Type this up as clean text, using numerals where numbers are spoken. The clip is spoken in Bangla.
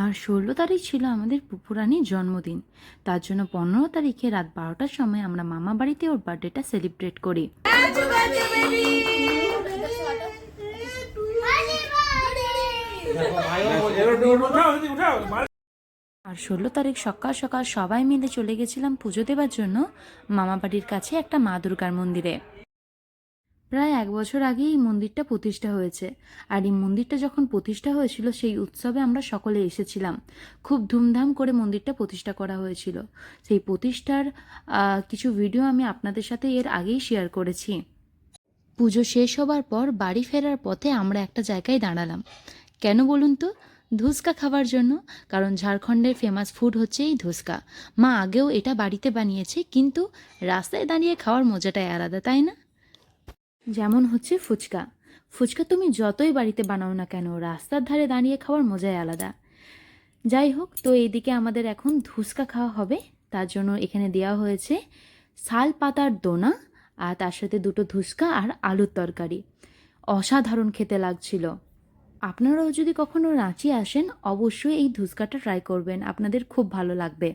আর 16 তারিখ ছিল আমাদের পুপুরানির জন্মদিন। তার জন্য 15 তারিখে রাত 12টার সময় আমরা মামা বাড়িতে ওর বার্থডেটা সেলিব্রেট করি। আর 16 তারিখ সকাল সকাল সবাই মিলে চলে গেছিলাম পুজো দেওয়ার জন্য মামা বাড়ির কাছে একটা মা দুর্গার মন্দিরে। প্রায় 1 বছর আগেই এই মন্দিরটা প্রতিষ্ঠা হয়েছে। আর এই মন্দিরটা যখন প্রতিষ্ঠা হয়েছিল সেই উৎসবে আমরা সকলে এসেছিলাম। খুব ধুমধাম করে মন্দিরটা প্রতিষ্ঠা করা হয়েছিল। সেই প্রতিষ্ঠার কিছু ভিডিও আমি আপনাদের সাথে এর আগেই শেয়ার করেছি। পুজো শেষ হবার পর বাড়ি ফেরার পথে আমরা একটা জায়গায় দাঁড়ালাম। কেন বলুন তো? ধুসকা খাওয়ার জন্য। কারণ ঝাড়খণ্ডের ফেমাস ফুড হচ্ছে এই ধুসকা। মা আগেও এটা বাড়িতে বানিয়েছে, কিন্তু রাস্তায় দাঁড়িয়ে খাওয়ার মজাটাই আলাদা, তাই না? যেমন হচ্ছে ফুচকা। ফুচকা তুমি যতই বাড়িতে বানাও না কেন, রাস্তার ধারে দাঁড়িয়ে খাওয়ার মজাই আলাদা। যাই হোক, তো এইদিকে আমাদের এখন ধুসকা খাওয়া হবে। তার জন্য এখানে দেওয়া হয়েছে শাল পাতার দোনা, আর তার সাথে 2টো ধুসকা আর আলুর তরকারি। অসাধারণ খেতে লাগছিল। আপনারাও যদি কখনো রাঁচি আসেন, অবশ্যই এই ধুসকাটা ট্রাই করবেন, আপনাদের খুব ভালো লাগবে।